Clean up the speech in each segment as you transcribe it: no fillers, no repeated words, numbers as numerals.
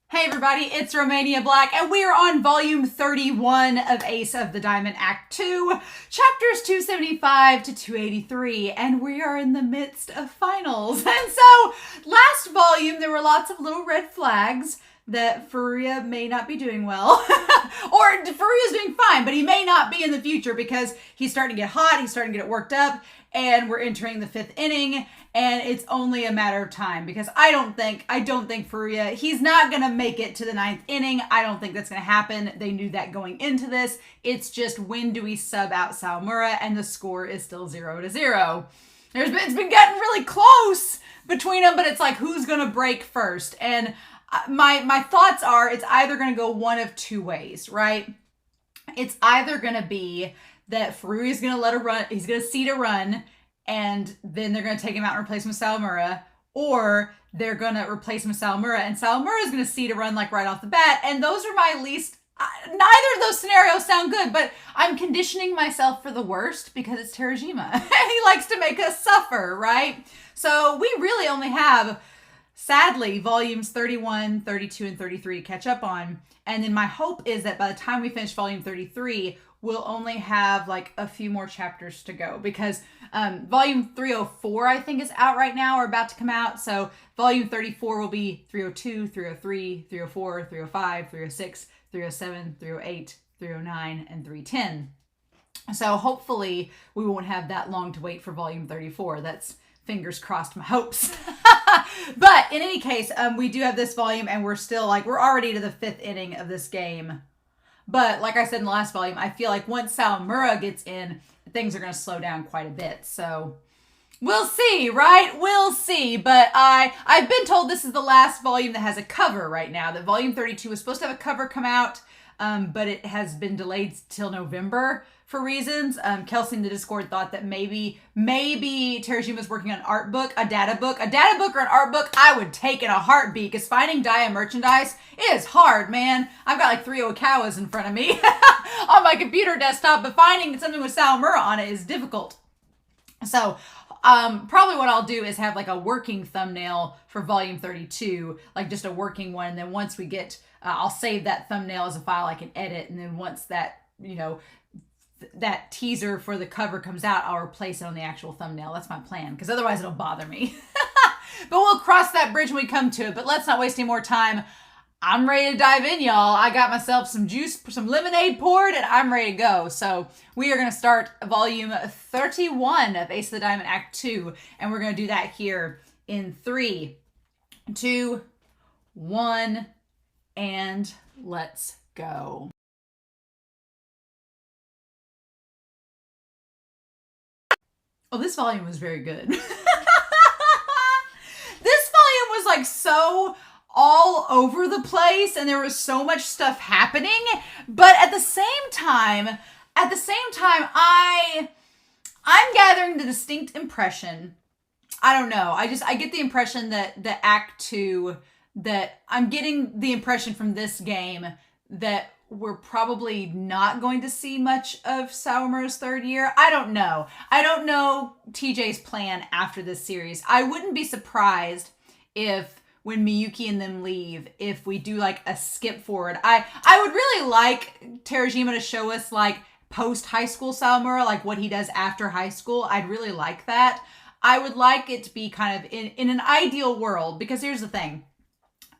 Hey everybody, it's Romania Black, and we are on volume 31 of Ace of the Diamond Act 2, chapters 275 to 283, and we are in the midst of finals. And so, last volume, there were lots of little red flags that Furuya may not be doing well. Or Furuya's doing fine, but he may not be in the future because he's starting to get hot, he's starting to get worked up, and we're entering the 5th inning, and it's only a matter of time because I don't think Furuya, he's not going to make it to the 9th inning. I don't think that's going to happen. They knew that going into this. It's just, when do we sub out Sawamura? And the score is still 0-0. It's been getting really close between them, but it's like, who's going to break first? And my thoughts are, it's either going to go one of two ways, right? It's either going to be that Furuya's going to let her run, he's going to seed a run, and then they're going to take him out and replace him with Sawamura, or they're going to replace him with Sawamura, and Sawamura is going to seed a run like right off the bat, and those are my least, neither of those scenarios sound good, but I'm conditioning myself for the worst because it's Terajima, and he likes to make us suffer, right? So we really only have, sadly, volumes 31, 32, and 33 to catch up on, and then my hope is that by the time we finish volume 33, we'll only have like a few more chapters to go because volume 304 I think is out right now or about to come out. So volume 34 will be 302, 303, 304, 305, 306, 307, 308, 309, and 310. So hopefully we won't have that long to wait for volume 34. That's fingers crossed my hopes. But in any case, we do have this volume and we're still like, we're already to the 5th inning of this game. But like I said in the last volume, I feel like once Sawamura gets in, things are going to slow down quite a bit. So we'll see, right? We'll see. But I've been told this is the last volume that has a cover right now. That volume 32 was supposed to have a cover come out, but it has been delayed till November for reasons. Kelsey in the Discord thought that maybe Terajima's working on an art book, a data book or an art book. I would take in a heartbeat because finding Dia merchandise is hard, man. I've got like 3 Okawas in front of me on my computer desktop, but finding something with Sawamura on it is difficult. So probably what I'll do is have like a working thumbnail for volume 32, like just a working one. And then once we get, I'll save that thumbnail as a file I can edit. And then once that, that teaser for the cover comes out, I'll replace it on the actual thumbnail. That's my plan, because otherwise it'll bother me. But we'll cross that bridge when we come to it. But let's not waste any more time. I'm ready to dive in, y'all. I got myself some juice, some lemonade poured, and I'm ready to go. So we are going to start volume 31 of Ace of the Diamond Act 2. And we're going to do that here in 3, 2, 1, and let's go. Oh, this volume was very good. This volume was like so all over the place and there was so much stuff happening, but at the same time, I'm gathering the distinct impression, I don't know, I get the impression that the Act 2, that I'm getting the impression from this game that we're probably not going to see much of Sawamura's 3rd year. I don't know TJ's plan after this series. I wouldn't be surprised if when Miyuki and them leave, if we do like a skip forward. I would really like Terajima to show us like post high school Sawamura, like what he does after high school. I'd really like that. I would like it to be kind of in an ideal world, because here's the thing.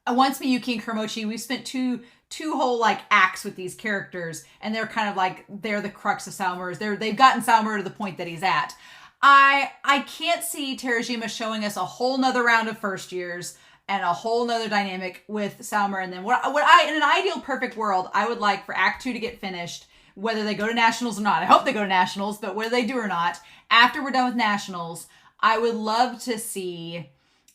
Once Miyuki and Kuramochi, we've spent two whole like acts with these characters, and they're kind of like, they're the crux of Sawamura's. They've gotten Sawamura to the point that he's at. I can't see Terajima showing us a whole nother round of first years and a whole nother dynamic with Sawamura. And then what I, in an ideal perfect world, I would like for Act 2 to get finished, whether they go to Nationals or not. I hope they go to Nationals, but whether they do or not, after we're done with Nationals, I would love to see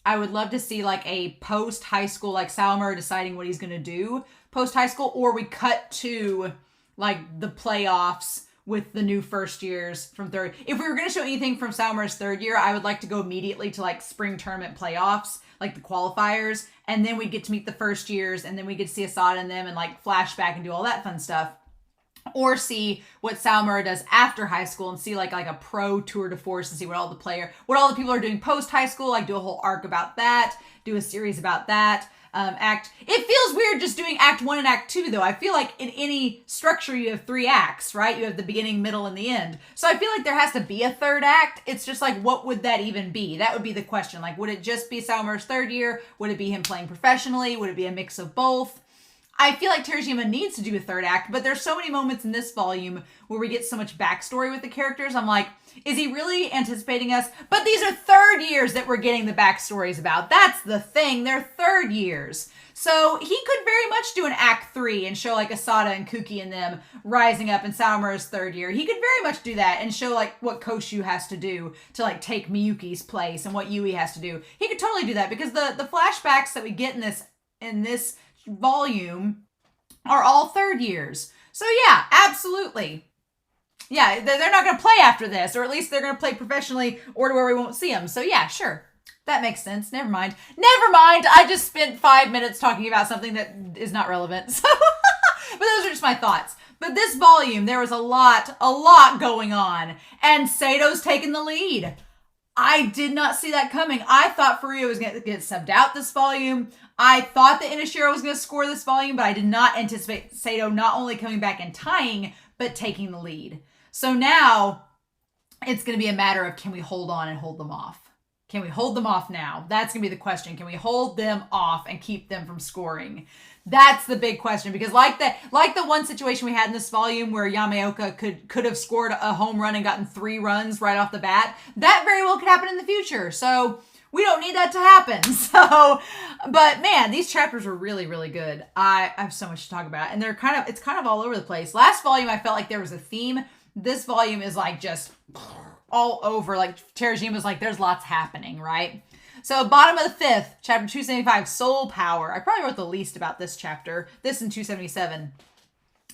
like a post high school, like Sawamura deciding what he's going to do post high school, or we cut to like the playoffs with the new first years from 3rd. If we were going to show anything from Sawamura's 3rd year, I would like to go immediately to like spring tournament playoffs, like the qualifiers, and then we get to meet the first years, and then we get to see Asada and them and like flashback and do all that fun stuff. Or see what Sawamura does after high school and see like a pro tour de force and see what all the people are doing post high school, like do a whole arc about that, do a series about that. Act. It feels weird weird just doing act 1 and act 2 though. I feel like in any structure you have 3 acts, right? You have the beginning, middle, and the end. So I feel like there has to be a 3rd act. It's just like, what would that even be? That would be the question. Like, would it just be Sawamura's 3rd year? Would it be him playing professionally? Would it be a mix of both? I feel like Terajima needs to do a 3rd act, but there's so many moments in this volume where we get so much backstory with the characters. I'm like, is he really anticipating us? But these are 3rd years that we're getting the backstories about. That's the thing. They're 3rd years. So he could very much do an act 3 and show like Asada and Kuki and them rising up in Sawamura's 3rd year. He could very much do that and show like what Koshu has to do to like take Miyuki's place and what Yui has to do. He could totally do that because the flashbacks that we get in this volume are all 3rd years. So yeah, absolutely. Yeah, they're not going to play after this, or at least they're going to play professionally or to where we won't see them. So yeah, sure. That makes sense. Never mind. I just spent 5 minutes talking about something that is not relevant. So, but those are just my thoughts. But this volume, there was a lot going on. And Seidou's taking the lead. I did not see that coming. I thought Furuya was going to get subbed out this volume. I thought that Inashiro was going to score this volume, but I did not anticipate Seidou not only coming back and tying, but taking the lead. So now it's going to be a matter of, can we hold on and hold them off? Can we hold them off now? That's going to be the question. Can we hold them off and keep them from scoring? That's the big question, because like the one situation we had in this volume where Yamaoka could have scored a home run and gotten 3 runs right off the bat, that very well could happen in the future. So we don't need that to happen. So, but man, these chapters were really, really good. I have so much to talk about, and it's kind of all over the place. Last volume, I felt like there was a theme. This volume is like just all over. Like Terajima was like, there's lots happening, right? So bottom of the 5th, chapter 275, Soul Power. I probably wrote the least about this chapter. This and 277.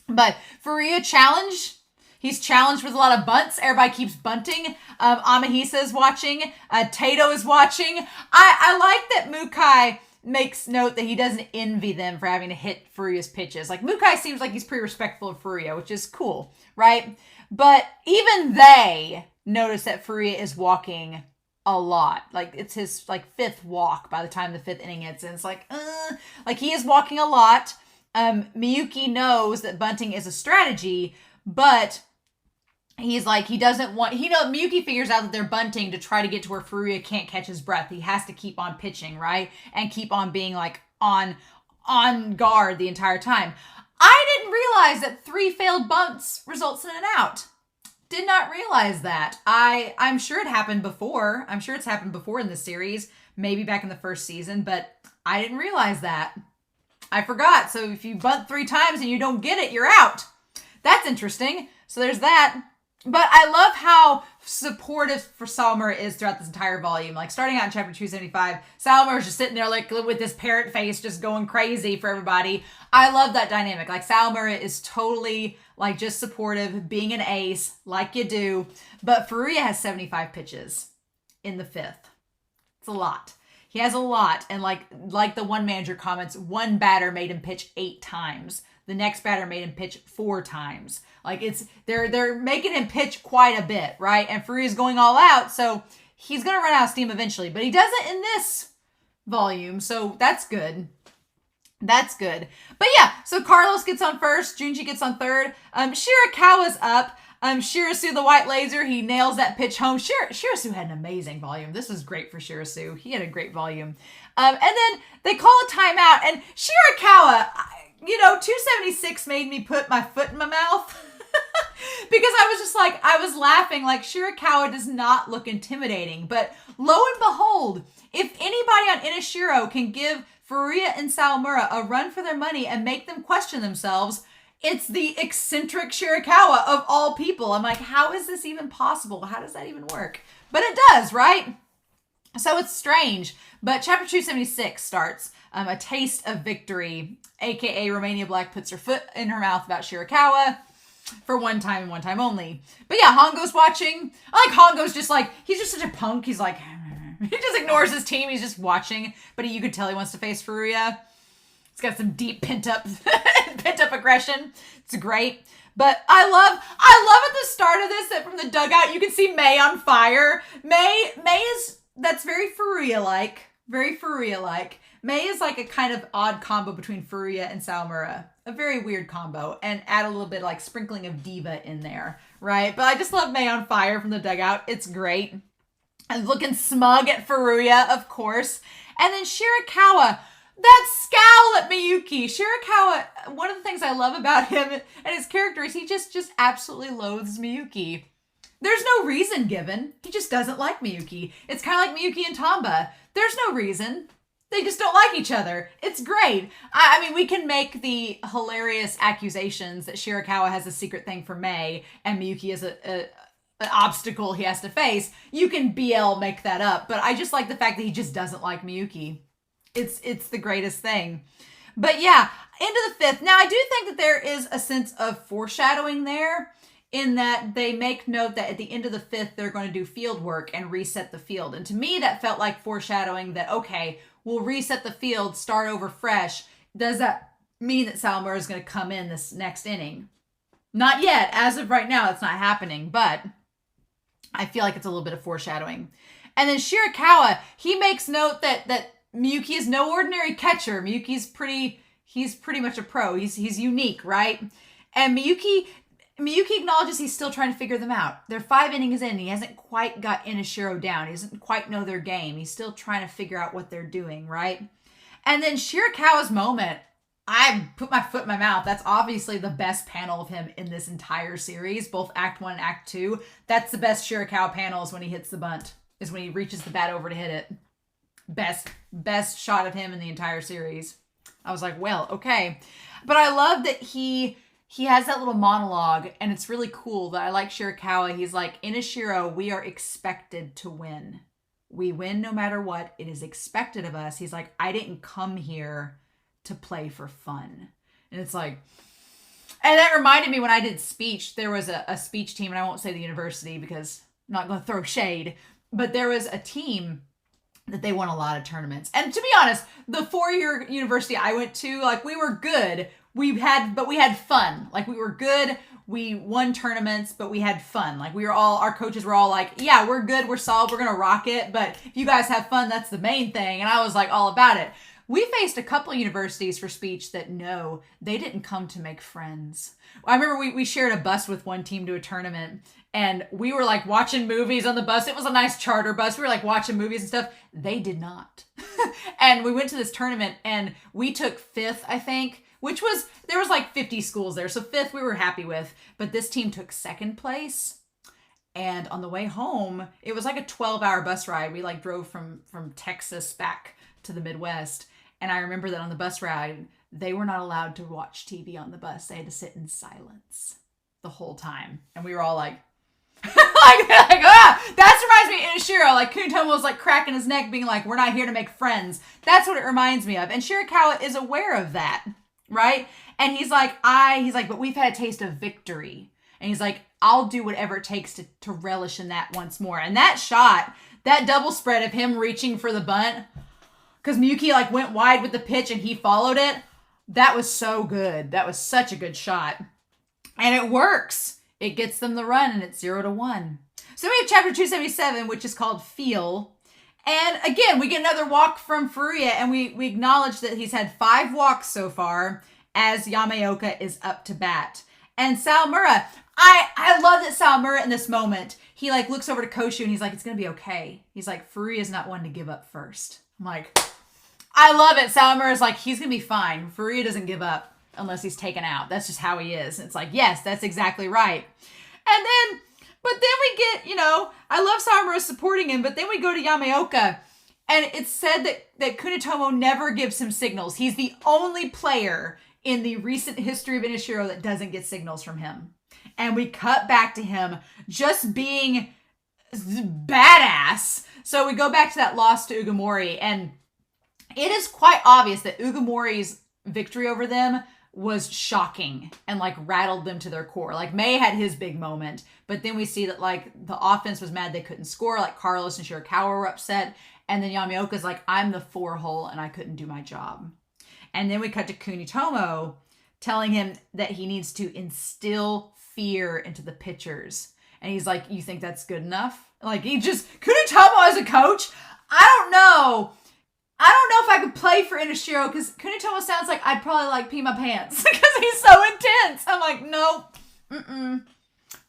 But Furuya challenge. He's challenged with a lot of bunts. Everybody keeps bunting. Amahisa is watching. Tato is watching. I like that Mukai makes note that he doesn't envy them for having to hit Furuya's pitches. Like, Mukai seems like he's pretty respectful of Furuya, which is cool, right? But even they notice that Furuya is walking a lot. Like, it's his, 5th walk by the time the 5th inning hits. And it's like he is walking a lot. Miyuki knows that bunting is a strategy, but he's like, Miyuki figures out that they're bunting to try to get to where Furuya can't catch his breath. He has to keep on pitching, right? And keep on being like on guard the entire time. I didn't realize that 3 failed bunts results in an out. Did not realize that. I'm sure it happened before. I'm sure it's happened before in the series, maybe back in the 1st season, but I didn't realize that. I forgot. So if you bunt 3 times and you don't get it, you're out. That's interesting. So there's that. But I love how supportive for Sawamura is throughout this entire volume. Like, starting out in chapter 275, Sawamura's just sitting there like with this parrot face just going crazy for everybody. I love that dynamic. Like, Sawamura is totally like just supportive, being an ace like you do. But Furuya has 75 pitches in the 5th. It's a lot. He has a lot. And like the one manager comments, one batter made him pitch 8 times. The next batter made him pitch 4 times. Like, they're making him pitch quite a bit, right? And Furuya's going all out, so he's going to run out of steam eventually. But he doesn't in this volume, so that's good. That's good. But yeah, so Carlos gets on 1st, Junji gets on 3rd. Shirakawa's up. Shirasu, the white laser, he nails that pitch home. Shirasu had an amazing volume. This was great for Shirasu. He had a great volume. And then they call a timeout, and Shirakawa, 276 made me put my foot in my mouth. Because I was laughing, like, Shirakawa does not look intimidating. But lo and behold, if anybody on Inashiro can give Furuya and Sawamura a run for their money and make them question themselves, it's the eccentric Shirakawa of all people. I'm like, how is this even possible? How does that even work? But it does, right? So it's strange. But chapter 276 starts, a taste of victory, aka Romania Black puts her foot in her mouth about Shirakawa for one time and one time only. But yeah, Hongo's watching. I like Hongo's just like, he's just such a punk. He's like, he just ignores his team. He's just watching. But you could tell he wants to face Furuya. It's got some deep pent up aggression. It's great. But I love at the start of this that from the dugout you can see Mei on fire. Mei is, that's very Furuya-like. Very Furuya-like. Mei is like a kind of odd combo between Furuya and Sawamura. A very weird combo. And add a little bit like sprinkling of diva in there, right? But I just love Mei on fire from the dugout. It's great. And looking smug at Furuya, of course. And then Shirakawa, that scowl at Miyuki. Shirakawa, one of the things I love about him and his character is he just absolutely loathes Miyuki. There's no reason given. He just doesn't like Miyuki. It's kind of like Miyuki and Tamba. There's no reason. They just don't like each other. It's great. I mean, we can make the hilarious accusations that Shirakawa has a secret thing for Mei and Miyuki is an obstacle he has to face. You can BL make that up, but I just like the fact that he just doesn't like Miyuki. It's the greatest thing. But yeah, into the fifth. Now, I do think that there is a sense of foreshadowing there in that they make note that at the end of the fifth, they're going to do field work and reset the field. And to me, that felt like foreshadowing that, okay, we'll reset the field, start over fresh. Does that mean that Sawamura is going to come in this next inning? Not yet. As of right now, it's not happening, but I feel like it's a little bit of foreshadowing. And then Shirakawa, he makes note that Miyuki is no ordinary catcher. Miyuki's he's pretty much a pro. He's unique, right? And Miyuki acknowledges he's still trying to figure them out. They're 5 innings in. He hasn't quite got Inashiro down. He doesn't quite know their game. He's still trying to figure out what they're doing, right? And then Shirakawa's moment, I put my foot in my mouth. That's obviously the best panel of him in this entire series, both Act 1 and Act 2. That's the best Shirakawa panel is when he hits the bunt, is when he reaches the bat over to hit it. Best shot of him in the entire series. I was like, well, okay. But I love that he has that little monologue, and it's really cool that I like Shirakawa. He's like, Inashiro, we are expected to win. We win no matter what. It is expected of us. He's like, I didn't come here to play for fun. And it's like, and that reminded me when I did speech, there was a speech team, and I won't say the university because I'm not going to throw shade, but there was a team that they won a lot of tournaments. And to be honest, the 4-year university I went to, like, we were good. But we had fun. Like, we were good. We won tournaments, but we had fun. Like, our coaches were all like, yeah, we're good. We're solid. We're going to rock it. But if you guys have fun, that's the main thing. And I was like, all about it. We faced a couple of universities for speech that no, they didn't come to make friends. I remember we shared a bus with one team to a tournament, and we were like watching movies on the bus. It was a nice charter bus. We were like watching movies and stuff. They did not. And we went to this tournament, and we took 5th, I think, there was like 50 schools there. So 5th we were happy with, but this team took 2nd place. And on the way home, it was like a 12-hour bus ride. We like drove from Texas back to the Midwest. And I remember that on the bus ride, they were not allowed to watch TV on the bus. They had to sit in silence the whole time. And we were all like, that reminds me of Inashiro. Like, Kunitomo was like cracking his neck being like, we're not here to make friends. That's what it reminds me of. And Shirakawa is aware of that, right? And he's like, but we've had a taste of victory. And he's like, I'll do whatever it takes to relish in that once more. And that shot, that double spread of him reaching for the bunt, because Miyuki like went wide with the pitch and he followed it. That was so good. That was such a good shot. And it works. It gets them the run, and it's 0-1. So we have chapter 277, which is called Feel. And again, we get another walk from Furuya, and we acknowledge that he's had 5 walks so far as Yamaoka is up to bat. And Sawamura, I love that Sawamura in this moment, he like looks over to Koshu and he's like, it's going to be okay. He's like, Furuya's not one to give up first. I'm like, I love it. Sawamura's like, he's going to be fine. Furuya doesn't give up unless he's taken out. That's just how he is. It's like, yes, that's exactly right. But then we get, I love Sawamura supporting him, but then we go to Yamaoka, and it's said that Kunitomo never gives him signals. He's the only player in the recent history of Inashiro that doesn't get signals from him. And we cut back to him just being badass. So we go back to that loss to Ugamori, and it is quite obvious that Ugamori's victory over them was shocking and like rattled them to their core. Like Mei had his big moment, but then we see that like the offense was mad they couldn't score. Like Carlos and Shirakawa were upset, and then Yamaoka's like, I'm the 4-hole and I couldn't do my job. And then we cut to Kunitomo telling him that he needs to instill fear into the pitchers. And he's like, you think that's good enough? Like Kunitomo as a coach, I don't know. I don't know if I could play for Inashiro because Kunitomo sounds like I'd probably like pee my pants because he's so intense. I'm like, nope.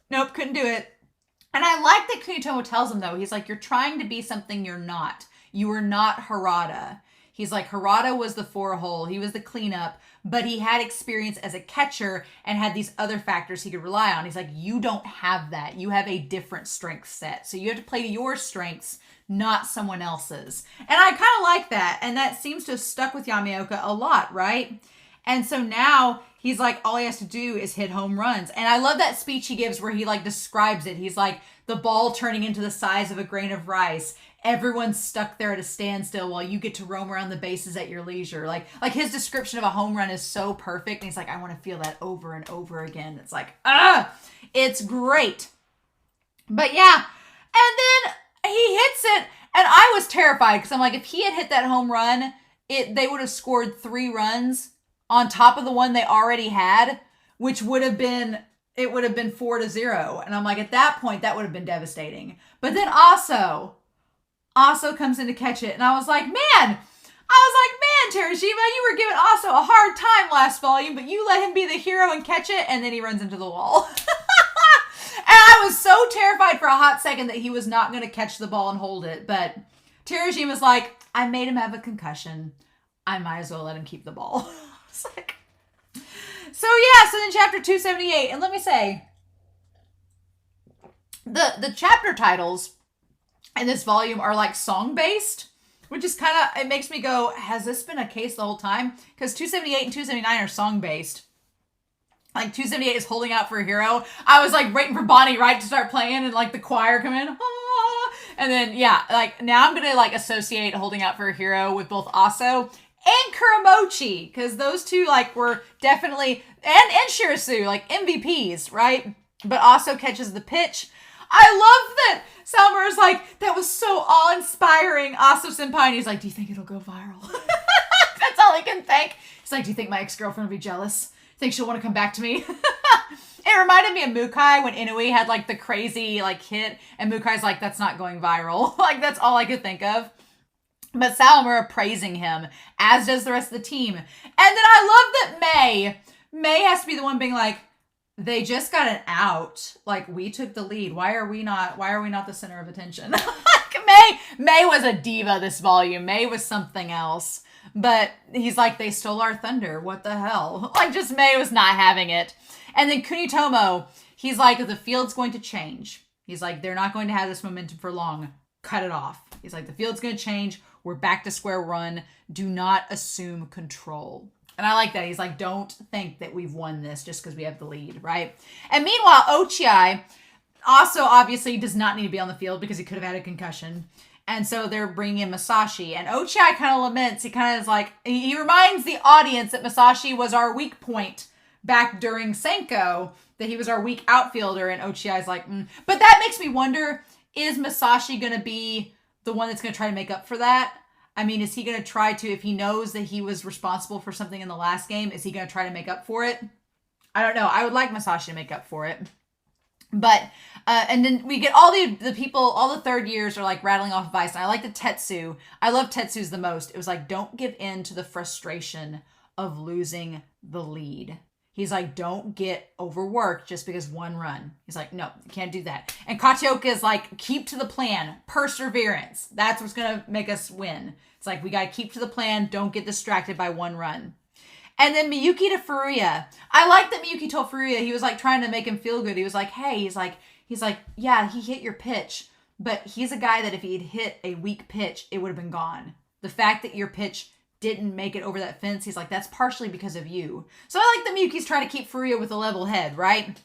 Nope, couldn't do it. And I like that Kunitomo tells him, though. He's like, you're trying to be something you're not. You are not Harada. He's like, Harada was the 4-hole. He was the cleanup. But he had experience as a catcher and had these other factors he could rely on. He's like, you don't have that. You have a different strength set. So you have to play to your strengths, not someone else's. And I kind of like that. And that seems to have stuck with Yamaoka a lot, right? And so now he's like, all he has to do is hit home runs. And I love that speech he gives where he like describes it. He's like, the ball turning into the size of a grain of rice. Everyone's stuck there at a standstill while you get to roam around the bases at your leisure. Like his description of a home run is so perfect. And he's like, I want to feel that over and over again. It's like, it's great. But yeah. And then he hits it. And I was terrified because I'm like, if he had hit that home run, they would have scored 3 runs on top of the one they already had, which would have been 4-0. And I'm like, at that point, that would have been devastating. But then Asou comes in to catch it. And I was like, man, Terajima, you were giving Asou a hard time last volume, but you let him be the hero and catch it. And then he runs into the wall. And I was so terrified for a hot second that he was not going to catch the ball and hold it. But Terajima's like, I made him have a concussion. I might as well let him keep the ball. Like, so then chapter 278, and let me say, the chapter titles in this volume are like song based, which is kind of, it makes me go, has this been a case the whole time? Because 278 and 279 are song based. Like 278 is Holding Out for a Hero. I was like waiting for Bonnie Wright to start playing and like the choir come in. And then yeah, like now I'm gonna like associate Holding Out for a Hero with both Asou and Kuramochi, because those two like were definitely, and Shirasu, like MVPs, right? But Asou catches the pitch. I love that Sawamura's like, that was so awe-inspiring, Asou senpai, and he's like, do you think it'll go viral? That's all he can think. He's like, do you think my ex-girlfriend will be jealous? Think she'll want to come back to me? It reminded me of Mukai when Inui had like the crazy like hit, and Mukai's like, that's not going viral. Like that's all I could think of. But Sawamura praising him, as does the rest of the team. And then I love that Mei has to be the one being like, they just got an out. Like, we took the lead. Why are we not the center of attention? Like, Mei was a diva this volume. Mei was something else. But he's like, they stole our thunder. What the hell? Like, just Mei was not having it. And then Kunitomo, he's like, the field's going to change. He's like, they're not going to have this momentum for long. Cut it off. He's like, the field's going to change. We're back to square one. Do not assume control. And I like that. He's like, don't think that we've won this just because we have the lead, right? And meanwhile, Ochiai also obviously does not need to be on the field because he could have had a concussion. And so they're bringing in Masashi. And Ochiai kind of laments. He kind of is like, he reminds the audience that Masashi was our weak point back during Senko, that he was our weak outfielder. And Ochiai's like, But that makes me wonder, is Masashi going to be the one that's going to try to make up for that? I mean, is he going to try to, if he knows that he was responsible for something in the last game, is he going to try to make up for it? I don't know. I would like Masashi to make up for it. But, and then we get all the people, all the third years are like rattling off advice. And I like the Tetsu. I love Tetsu's the most. It was like, don't give in to the frustration of losing the lead. He's like, don't get overworked just because one run. He's like, no, you can't do that. And Kachioka is like, keep to the plan, perseverance. That's what's going to make us win. It's like, we got to keep to the plan. Don't get distracted by one run. And then Miyuki to Furuya. I like that Miyuki told Furuya, he was like trying to make him feel good. He was like, hey, he's like, yeah, he hit your pitch, but he's a guy that if he'd hit a weak pitch, it would have been gone. The fact that your pitch didn't make it over that fence, he's like, that's partially because of you. So I like that Miyuki's trying to keep Furuya with a level head, right?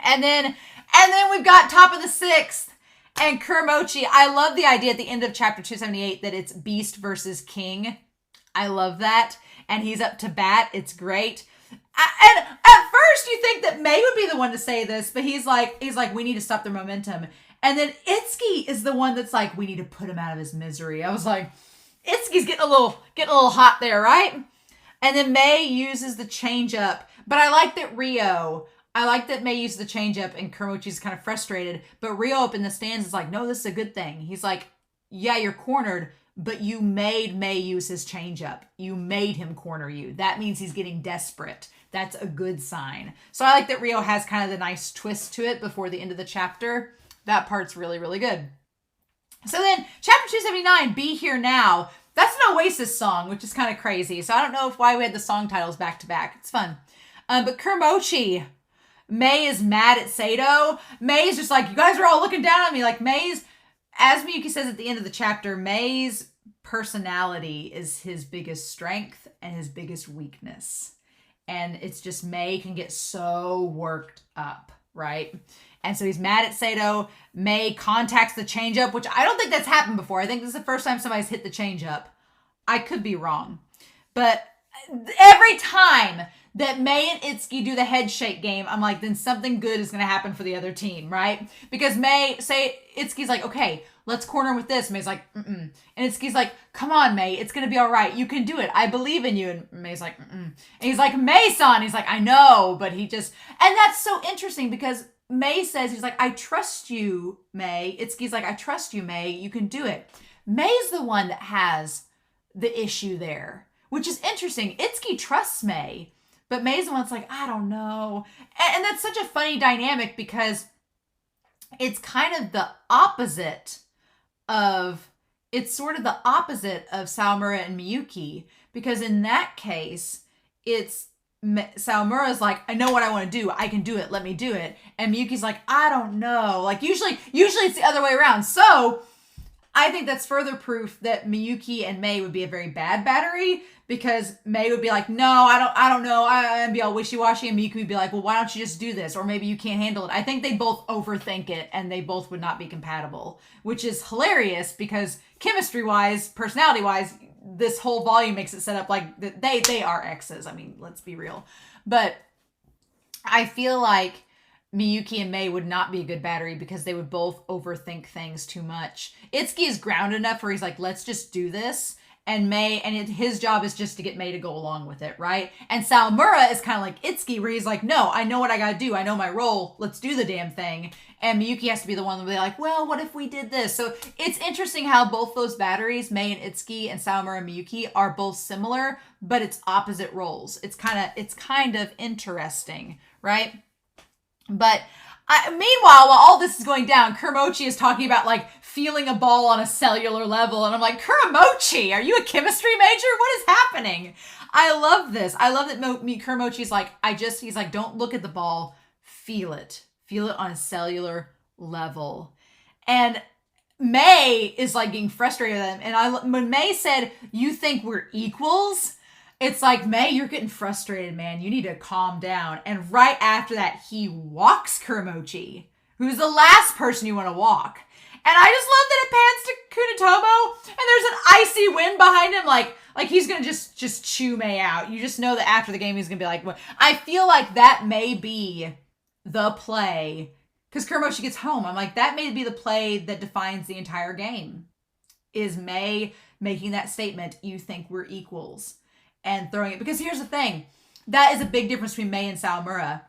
And then we've got top of the sixth and Kuramochi. I love the idea at the end of chapter 278 that it's Beast versus King. I love that. And he's up to bat. It's great. And at first you think that Mei would be the one to say this, but he's like, we need to stop their momentum. And then Itsuki is the one that's like, we need to put him out of his misery. I was like, Itsuki's getting a little hot there, right? And then Mei uses the changeup. But I like that Mei uses the changeup and Kuramochi's kind of frustrated. But Rio up in the stands is like, no, this is a good thing. He's like, yeah, you're cornered, but you made Mei use his changeup. You made him corner you. That means he's getting desperate. That's a good sign. So I like that Ryo has kind of the nice twist to it before the end of the chapter. That part's really, really good. So then, chapter 279, Be Here Now. That's an Oasis song, which is kind of crazy. So I don't know why we had the song titles back to back. It's fun. But Kuramochi, Mei is mad at Seidou. Mei is just like, you guys are all looking down on me. Like Mei's, as Miyuki says at the end of the chapter, Mei's personality is his biggest strength and his biggest weakness. And it's just Mei can get so worked up, right? And so he's mad at Seidou. Mei contacts the changeup, which I don't think that's happened before. I think this is the first time somebody's hit the changeup. I could be wrong. But every time that Mei and Itsuki do the head shake game, I'm like, then something good is going to happen for the other team, right? Because Itsuki's like, okay, let's corner with this. Mei's like, mm-mm. And Itsuki's like, come on, Mei, it's going to be all right. You can do it. I believe in you. And Mei's like, mm-mm. And he's like, Mei-san. He's like, I know, but he just, and that's so interesting because Mei says, he's like, I trust you, Mei. Itsuki's like, I trust you, Mei. You can do it. Mei's the one that has the issue there, which is interesting. Itsuki trusts Mei, but Mei's the one that's like, I don't know. And that's such a funny dynamic because it's kind of the opposite of, it's sort of the opposite of Sawamura and Miyuki, because in that case, it's Sawamura's like, I know what I want to do. I can do it. Let me do it. And Miyuki's like, I don't know. Like usually it's the other way around. So I think that's further proof that Miyuki and Mei would be a very bad battery, because Mei would be like, no, I don't know. I'd be all wishy-washy. And Miyuki would be like, well, why don't you just do this? Or maybe you can't handle it. I think they both overthink it and they both would not be compatible, which is hilarious because chemistry-wise, personality-wise, this whole volume makes it set up like they are exes. I mean, let's be real. But I feel like Miyuki and Mei would not be a good battery because they would both overthink things too much. Itsuki is grounded enough where he's like, let's just do this. And his job is just to get Mei to go along with it, right? And Sawamura is kind of like Itsuki, where he's like, no, I know what I gotta do. I know my role. Let's do the damn thing. And Miyuki has to be the one to be like, well, what if we did this? So it's interesting how both those batteries, Mei and Itsuki and Sawamura and Miyuki, are both similar, but it's opposite roles. It's kind of interesting, right? But meanwhile, while all this is going down, Kuramochi is talking about like feeling a ball on a cellular level. And I'm like, Kuramochi, are you a chemistry major? What is happening? I love this. I love that Kuramochi's like, he's like, don't look at the ball, feel it. Feel it on a cellular level. And Mei is like getting frustrated with him. And when Mei said, you think we're equals? It's like, Mei, you're getting frustrated, man. You need to calm down. And right after that, he walks Kuramochi, who's the last person you want to walk. And I just love that it pans to Kunitomo, and there's an icy wind behind him, like he's gonna just chew Mei out. You just know that after the game, he's gonna be like, what? I feel like that may be the play, because Kuramochi gets home. I'm like, that may be the play that defines the entire game, is Mei making that statement, you think we're equals, and throwing it. Because here's the thing, that is a big difference between Mei and Sawamura.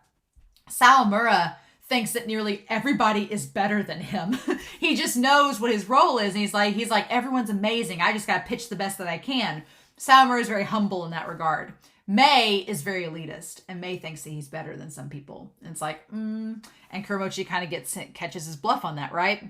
Sawamura thinks that nearly everybody is better than him. He just knows what his role is, and he's like, everyone's amazing. I just gotta pitch the best that I can. Sawamura is very humble in that regard. Mei is very elitist, and Mei thinks that he's better than some people. And it's like, and Kuramochi kind of catches his bluff on that, right?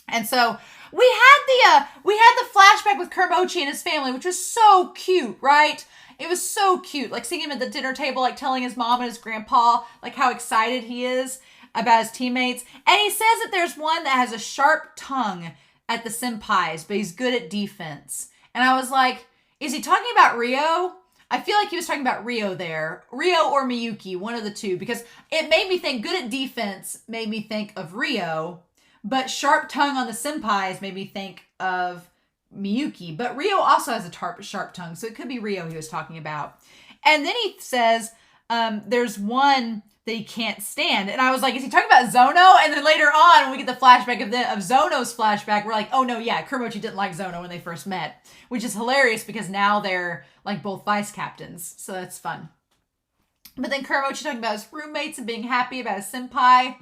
And so we had the flashback with Kuramochi and his family, which was so cute, right? It was so cute, like seeing him at the dinner table, like telling his mom and his grandpa, like how excited he is about his teammates. And he says that there's one that has a sharp tongue at the senpais, but he's good at defense. And I was like, is he talking about Ryo? I feel like he was talking about Ryo there. Ryo or Miyuki, one of the two, because it made me think good at defense made me think of Ryo, but sharp tongue on the senpais made me think of Miyuki. But Ryo also has a sharp tongue, so it could be Ryo he was talking about. And then he says there's one that he can't stand. And I was like, is he talking about Zono? And then later on, when we get the flashback of Zono's flashback, we're like, oh no, yeah, Kuramochi didn't like Zono when they first met, which is hilarious because now they're like both vice captains. So that's fun. But then Kuramochi talking about his roommates and being happy about his senpai.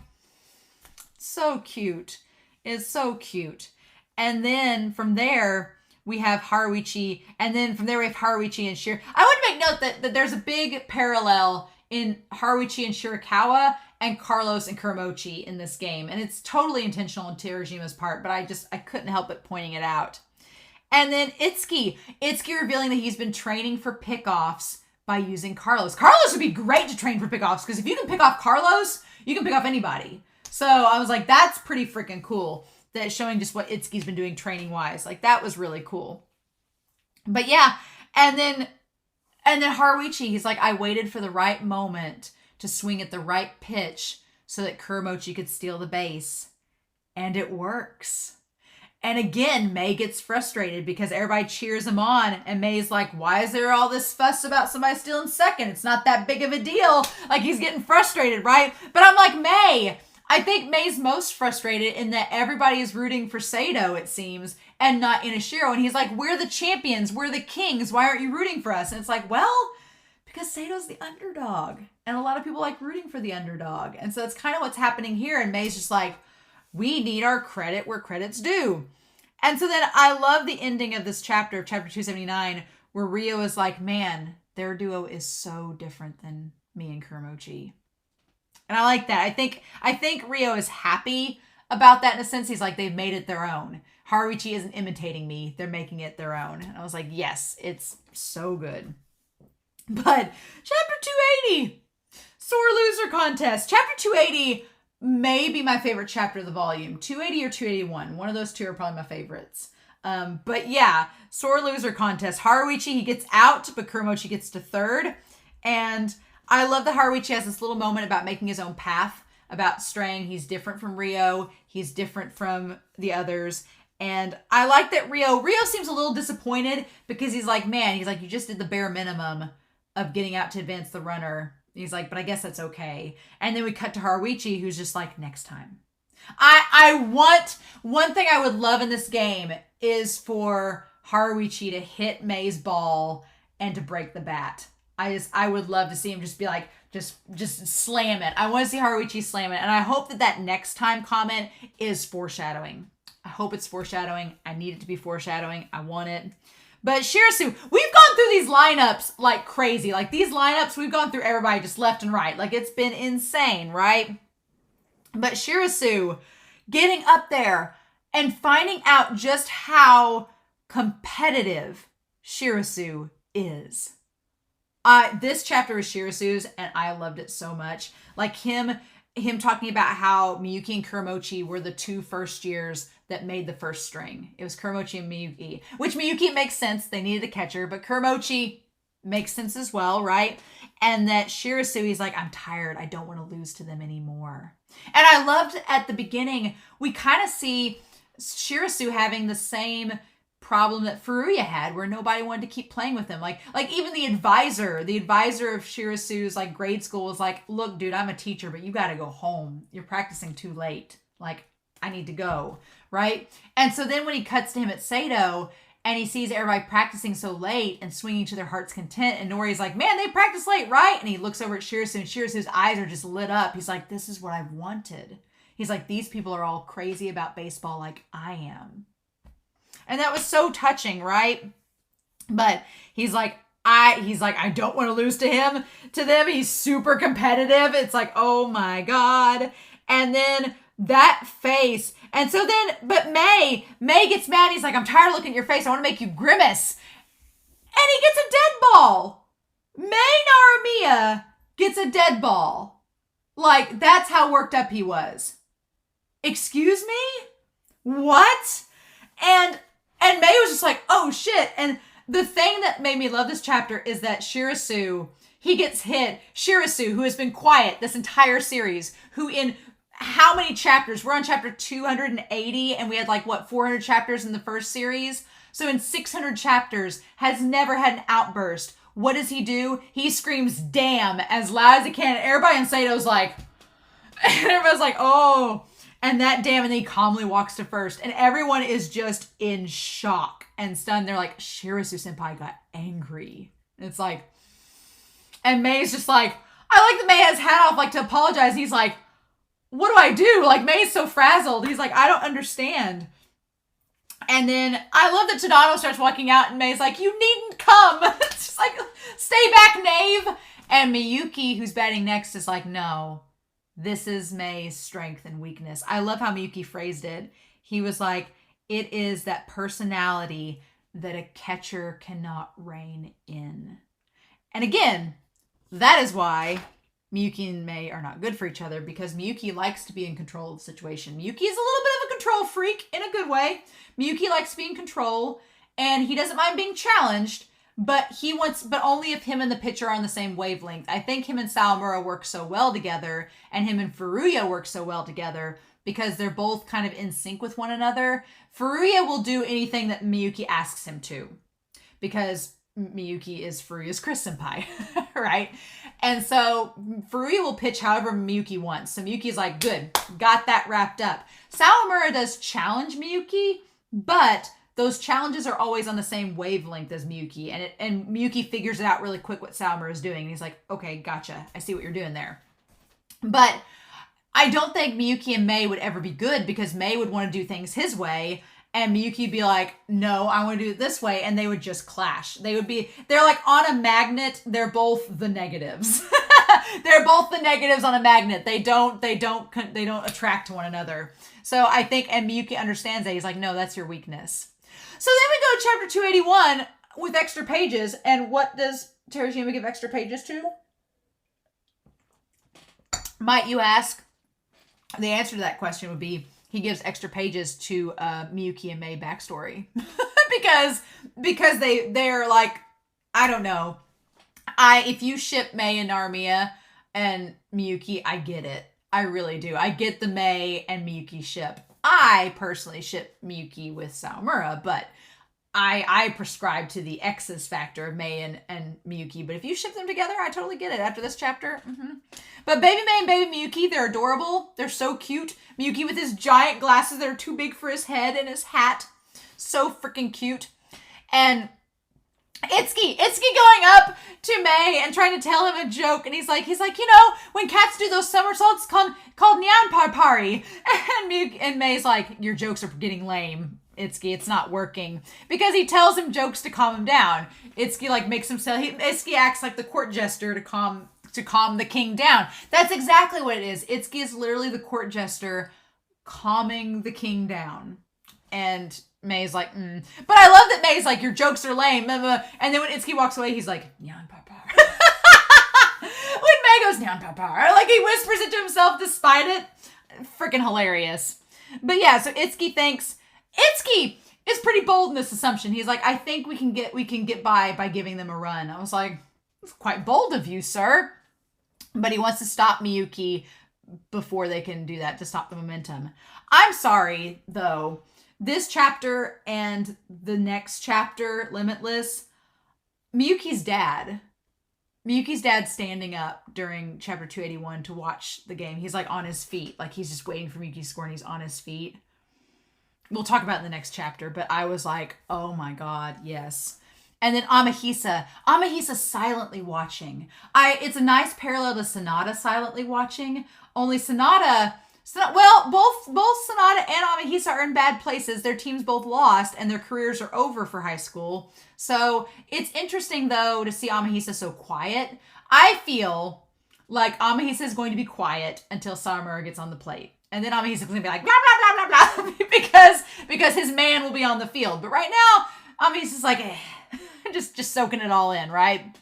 So cute. It's so cute. And then from there, we have Haruichi, and then from there we have Haruichi and Shir. I want to make note that there's a big parallel in Haruichi and Shirakawa and Carlos and Kuramochi in this game. And it's totally intentional on Terujima's part, but I couldn't help but pointing it out. And then Itsuki revealing that he's been training for pickoffs by using Carlos. Carlos would be great to train for pickoffs, because if you can pick off Carlos, you can pick off anybody. So I was like, that's pretty freaking cool. That's showing just what Itsuki's been doing training-wise. Like, that was really cool. But yeah, and then Haruichi, he's like, I waited for the right moment to swing at the right pitch so that Kuramochi could steal the base. And it works. And again, Mei gets frustrated because everybody cheers him on. And Mei's like, why is there all this fuss about somebody stealing second? It's not that big of a deal. Like, he's getting frustrated, right? But I'm like, Mei, I think Mei's most frustrated in that everybody is rooting for Seidou, it seems, and not Inashiro. And he's like, we're the champions. We're the kings. Why aren't you rooting for us? And it's like, well, because Seidou's the underdog. And a lot of people like rooting for the underdog. And so that's kind of what's happening here. And Mei's just like, we need our credit where credit's due. And so then I love the ending of this chapter, chapter 279, where Ryo is like, man, their duo is so different than me and Kuramochi. And I like that. I think Ryo is happy about that in a sense. He's like, they've made it their own. Haruichi isn't imitating me. They're making it their own. And I was like, yes, it's so good. But chapter 280, sore loser contest. Chapter 280 may be my favorite chapter of the volume. 280 or 281. One of those two are probably my favorites. But yeah, sore loser contest. Haruichi, he gets out, but Kuramochi gets to third. And I love that Haruichi has this little moment about making his own path, about straying. He's different from Ryo. He's different from the others. And I like that Ryo seems a little disappointed because he's like, man, he's like, you just did the bare minimum of getting out to advance the runner. He's like, but I guess that's okay. And then we cut to Haruichi, who's just like, next time. I want, one thing I would love in this game is for Haruichi to hit Mei's ball and to break the bat. I would love to see him just be like, just slam it. I want to see Haruichi slam it. And I hope that next time comment is foreshadowing. I hope it's foreshadowing. I need it to be foreshadowing. I want it. But Shirasu, we've gone through these lineups like crazy. Like, these lineups, we've gone through everybody just left and right. Like, it's been insane, right? But Shirasu getting up there and finding out just how competitive Shirasu is. This chapter is Shirasu's, and I loved it so much. Like, him talking about how Miyuki and Kuramochi were the two first years that made the first string. It was Kuramochi and Miyuki, which Miyuki makes sense. They needed a catcher, but Kuramochi makes sense as well, right? And that Shirasu, he's like, I'm tired. I don't want to lose to them anymore. And I loved at the beginning, we kind of see Shirasu having the same problem that Furuya had, where nobody wanted to keep playing with him. Like even the advisor of Shirasu's like grade school was like, look, dude, I'm a teacher, but you got to go home. You're practicing too late. Like, I need to go, right? And so then when he cuts to him at Seidou and he sees everybody practicing so late and swinging to their heart's content, and Nori's like, man, they practice late, right? And he looks over at Shirasu, and Shirasu's eyes are just lit up. He's like, this is what I've wanted. He's like, these people are all crazy about baseball like I am. And that was so touching, right? But he's like, I don't want to lose to them. He's super competitive. It's like, oh my God. And then that face. And so then, but Mei gets mad. He's like, I'm tired of looking at your face. I want to make you grimace. And he gets a dead ball. Mei Naramiya gets a dead ball. Like, that's how worked up he was. Excuse me? What? And Mei was just like, oh shit. And the thing that made me love this chapter is that Shirasu, he gets hit. Shirasu, who has been quiet this entire series, who in how many chapters? We're on chapter 280 and we had 400 chapters in the first series. So in 600 chapters has never had an outburst. What does he do? He screams, damn, as loud as he can. And everybody in Seidou's like, and everybody's like, oh. And that damn, and then he calmly walks to first. And everyone is just in shock and stunned. They're like, Shirasu senpai got angry. And it's like, and Mei's just like, I like that Mei has hat off to apologize. And he's like, what do I do? Mei's so frazzled. He's like, I don't understand. And then I love that Tadano starts walking out and Mei's like, you needn't come. It's just like, stay back, knave. And Miyuki, who's batting next, is like, no, this is Mei's strength and weakness. I love how Miyuki phrased it. He was like, it is that personality that a catcher cannot rein in. And again, that is why Miyuki and Mei are not good for each other, because Miyuki likes to be in control of the situation. Miyuki is a little bit of a control freak in a good way. Miyuki likes to be in control, and he doesn't mind being challenged, but only if him and the pitcher are on the same wavelength. I think him and Sawamura work so well together, and him and Furuya work so well together because they're both kind of in sync with one another. Furuya will do anything that Miyuki asks him to, because Miyuki is Furuya's Chris Senpai, right? And so Furuya will pitch however Miyuki wants. So Miyuki's like, good, got that wrapped up. Sawamura does challenge Miyuki, but those challenges are always on the same wavelength as Miyuki. And Miyuki figures it out really quick what Sawamura is doing. And he's like, okay, gotcha. I see what you're doing there. But I don't think Miyuki and Mei would ever be good, because Mei would want to do things his way. And Miyuki would be like, no, I want to do it this way. And they would just clash. They're like on a magnet. They're both the negatives. They're both the negatives on a magnet. They don't attract to one another. So I think, and Miyuki understands that. He's like, no, that's your weakness. So then we go to chapter 281 with extra pages. And what does Terashima give extra pages to? Might you ask? The answer to that question would be, he gives extra pages to Miyuki and Mei backstory. because they're like, I don't know. If you ship Mei and Narumia and Miyuki, I get it. I really do. I get the Mei and Miyuki ship. I personally ship Miyuki with Sawamura, but I prescribe to the X's factor of Mei and Miyuki. But if you ship them together, I totally get it after this chapter. Mm-hmm. But Baby Mei and Baby Miyuki, they're adorable. They're so cute. Miyuki with his giant glasses that are too big for his head and his hat. So freaking cute. And Itsuki going up to Mei and trying to tell him a joke. And he's like, when cats do those somersaults called Nyan Parpari. And Mei's like, your jokes are getting lame, Itsuki. It's not working. Because he tells him jokes to calm him down. Itsuki like makes him Itsuki acts like the court jester to calm the king down. That's exactly what it is. Itsuki is literally the court jester calming the king down. And Mei's like, But I love that Mei's like, your jokes are lame. And then when Itsuki walks away, he's like, Nyan Papar. When Mei goes, Nyan Papar. Like he whispers it to himself despite it. Freaking hilarious. But yeah, so Itsuki is pretty bold in this assumption. He's like, I think we can get by giving them a run. I was like, it's quite bold of you, sir. But he wants to stop Miyuki before they can do that, to stop the momentum. I'm sorry, though. This chapter and the next chapter, Limitless, Miyuki's dad standing up during chapter 281 to watch the game. He's like on his feet. Like he's just waiting for Miyuki to score and he's on his feet. We'll talk about it in the next chapter, but I was like, oh my God, yes. And then Amahisa silently watching. It's a nice parallel to Sonata silently watching. Only both Sonata and Amahisa are in bad places. Their teams both lost and their careers are over for high school. So it's interesting though to see Amahisa so quiet. I feel like Amahisa is going to be quiet until Sawamura gets on the plate. And then Amahisa is going to be like, blah, blah, blah, blah, blah, because his man will be on the field. But right now, Amahisa's like, just soaking it all in, right?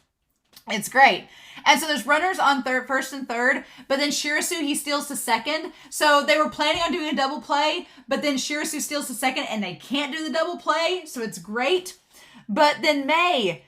It's great. And so there's runners on first and third, but then Shirasu, he steals to second. So they were planning on doing a double play, but then Shirasu steals to second and they can't do the double play. So it's great. But then Mei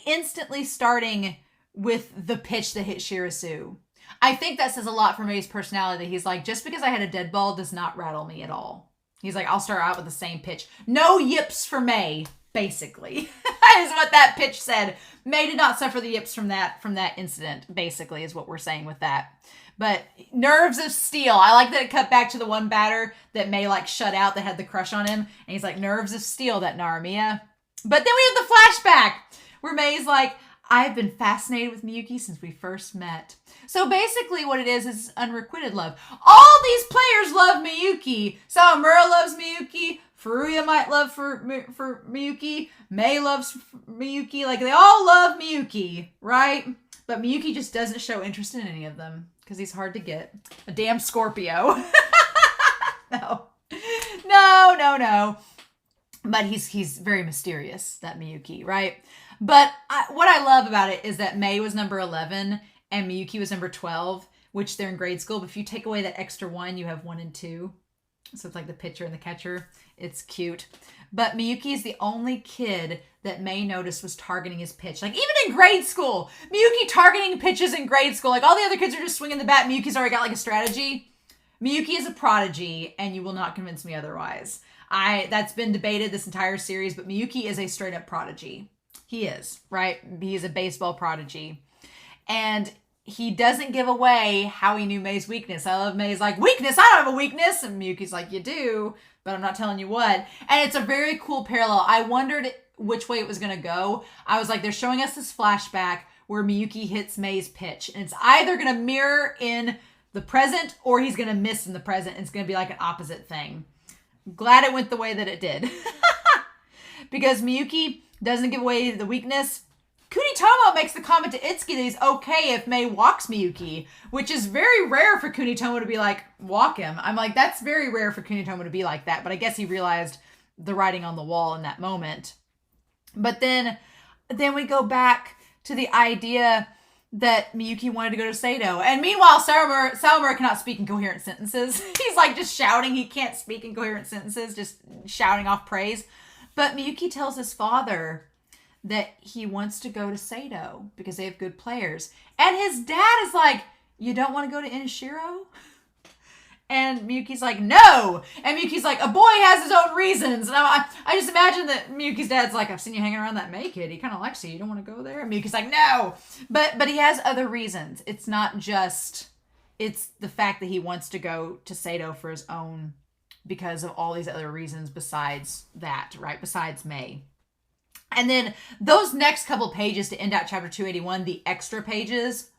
instantly starting with the pitch that hit Shirasu. I think that says a lot for Mei's personality. He's like, just because I had a dead ball does not rattle me at all. He's like, I'll start out with the same pitch. No yips for Mei, basically. That is what that pitch said. Mei did not suffer the yips from that incident, basically, is what we're saying with that. But nerves of steel. I like that it cut back to the one batter that Mei like shut out that had the crush on him. And he's like, nerves of steel, that Narumia. But then we have the flashback where Mei's like, I've been fascinated with Miyuki since we first met. So basically what it is unrequited love. All these players love Miyuki. Sawamura loves Miyuki. Furuya might love for Miyuki. Mei loves Miyuki. Like, they all love Miyuki, right? But Miyuki just doesn't show interest in any of them because he's hard to get. A damn Scorpio. No. But he's very mysterious, that Miyuki, right? But what I love about it is that Mei was number 11 and Miyuki was number 12, which they're in grade school. But if you take away that extra 1, you have 1 and 2. So it's like the pitcher and the catcher. It's cute. But Miyuki is the only kid that Mei noticed was targeting his pitch. Like, even in grade school, Miyuki targeting pitches in grade school. Like, all the other kids are just swinging the bat. Miyuki's already got like a strategy. Miyuki is a prodigy, and you will not convince me otherwise. That's been debated this entire series, but Miyuki is a straight up prodigy. He is, right? He is a baseball prodigy. And he doesn't give away how he knew Mei's weakness. I love Mei's like, weakness? I don't have a weakness. And Miyuki's like, you do, but I'm not telling you what. And it's a very cool parallel. I wondered which way it was going to go. I was like, they're showing us this flashback where Miyuki hits Mei's pitch. And it's either going to mirror in the present or he's going to miss in the present. It's going to be like an opposite thing. Glad it went the way that it did. Because Miyuki doesn't give away the weakness. Kunitomo makes the comment to Itsuki that he's okay if Mei walks Miyuki, which is very rare for Kunitomo to be like, walk him. I'm like, that's very rare for Kunitomo to be like that. But I guess he realized the writing on the wall in that moment. But then we go back to the idea that Miyuki wanted to go to Seidou. And meanwhile, Sawamura cannot speak in coherent sentences. He's like just shouting. He can't speak in coherent sentences, just shouting off praise. But Miyuki tells his father that he wants to go to Seidou because they have good players. And his dad is like, you don't want to go to Inashiro? And Miyuki's like, no. And Miyuki's like, a boy has his own reasons. And I just imagine that Miyuki's dad's like, I've seen you hanging around that Mei kid. He kind of likes you. You don't want to go there? And Miyuki's like, no. But he has other reasons. It's not just, it's the fact that he wants to go to Seidou for his own, because of all these other reasons besides that, right? Besides Mei. And then those next couple pages to end out chapter 281, the extra pages,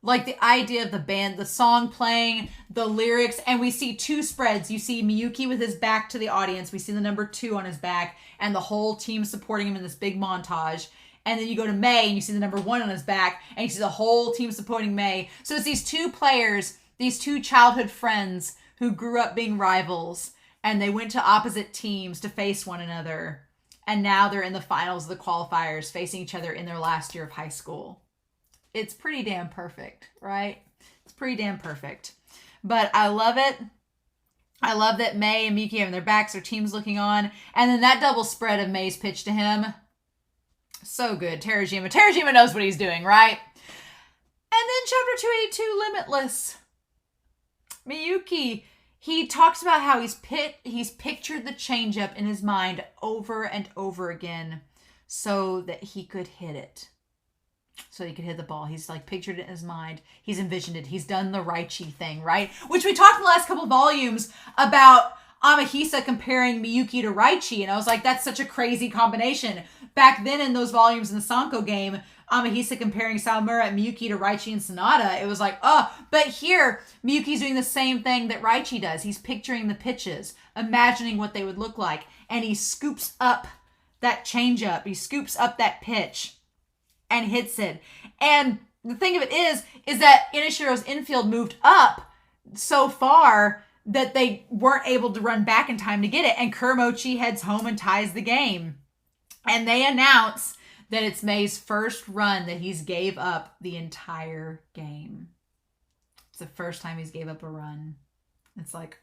like the idea of the band, the song playing, the lyrics, and we see two spreads. You see Miyuki with his back to the audience. We see the number 2 on his back and the whole team supporting him in this big montage. And then you go to Mei and you see the number 1 on his back and you see the whole team supporting Mei. So it's these two players, these two childhood friends who grew up being rivals, and they went to opposite teams to face one another. And now they're in the finals of the qualifiers facing each other in their last year of high school. It's pretty damn perfect, right? It's pretty damn perfect. But I love it. I love that Mei and Miyuki having their backs, their teams looking on. And then that double spread of Mei's pitch to him. So good. Terajima. Terajima knows what he's doing, right? And then chapter 282, Limitless. Miyuki, he talks about how he's pictured the changeup in his mind over and over again so that he could hit it. So he could hit the ball. He's like pictured it in his mind. He's envisioned it. He's done the Raichi thing, right? Which we talked in the last couple volumes about Amahisa comparing Miyuki to Raichi. And I was like, that's such a crazy combination. Back then in those volumes in the Sanko game, Amahisa comparing Sawamura and Miyuki to Raichi and Sanada, it was like, oh. But here, Miyuki's doing the same thing that Raichi does. He's picturing the pitches, imagining what they would look like. And he scoops up that changeup. He scoops up that pitch and hits it. And the thing of it is that Inashiro's infield moved up so far that they weren't able to run back in time to get it. And Kuramochi heads home and ties the game. And they announce that it's Mei's first run that he's gave up the entire game. It's the first time he's gave up a run. It's like,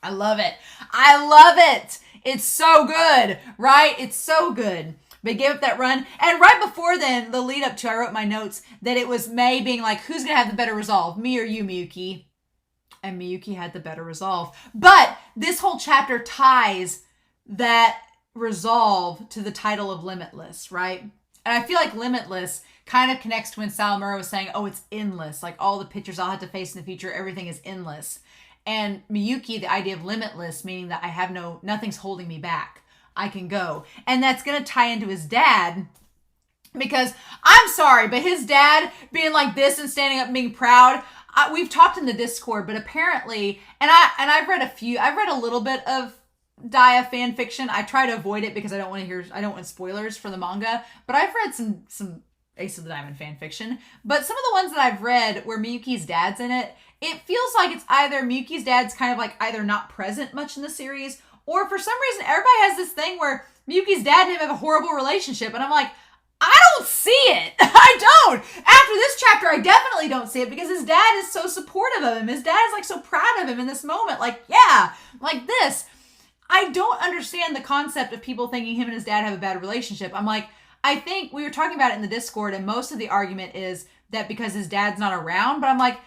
I love it. I love it. It's so good, right? It's so good. But he gave up that run. And right before then, the lead up to, I wrote my notes that it was Mei being like, who's going to have the better resolve, me or you, Miyuki? And Miyuki had the better resolve. But this whole chapter ties that resolve to the title of Limitless, right? And I feel like Limitless kind of connects to when Sawamura was saying, oh, it's endless. Like all the pictures I'll have to face in the future, everything is endless. And Miyuki, the idea of limitless, meaning that I have nothing's holding me back. I can go. And that's going to tie into his dad, Because I'm sorry, but his dad being like this and standing up and being proud, we've talked in the Discord, but apparently, I've read a little bit of Daya fan fiction. I try to avoid it because I don't want spoilers for the manga, but I've read some Ace of the Diamond fan fiction. But some of the ones that I've read where Miyuki's dad's in it, it feels like it's either Miyuki's dad's kind of like either not present much in the series, or for some reason everybody has this thing where Miyuki's dad and him have a horrible relationship, and I'm like, I don't see it. I don't. After this chapter, I definitely don't see it because his dad is so supportive of him. His dad is like so proud of him in this moment. Like, yeah, like this. I don't understand the concept of people thinking him and his dad have a bad relationship. I'm like, I think we were talking about it in the Discord, and most of the argument is that because his dad's not around, but I'm like,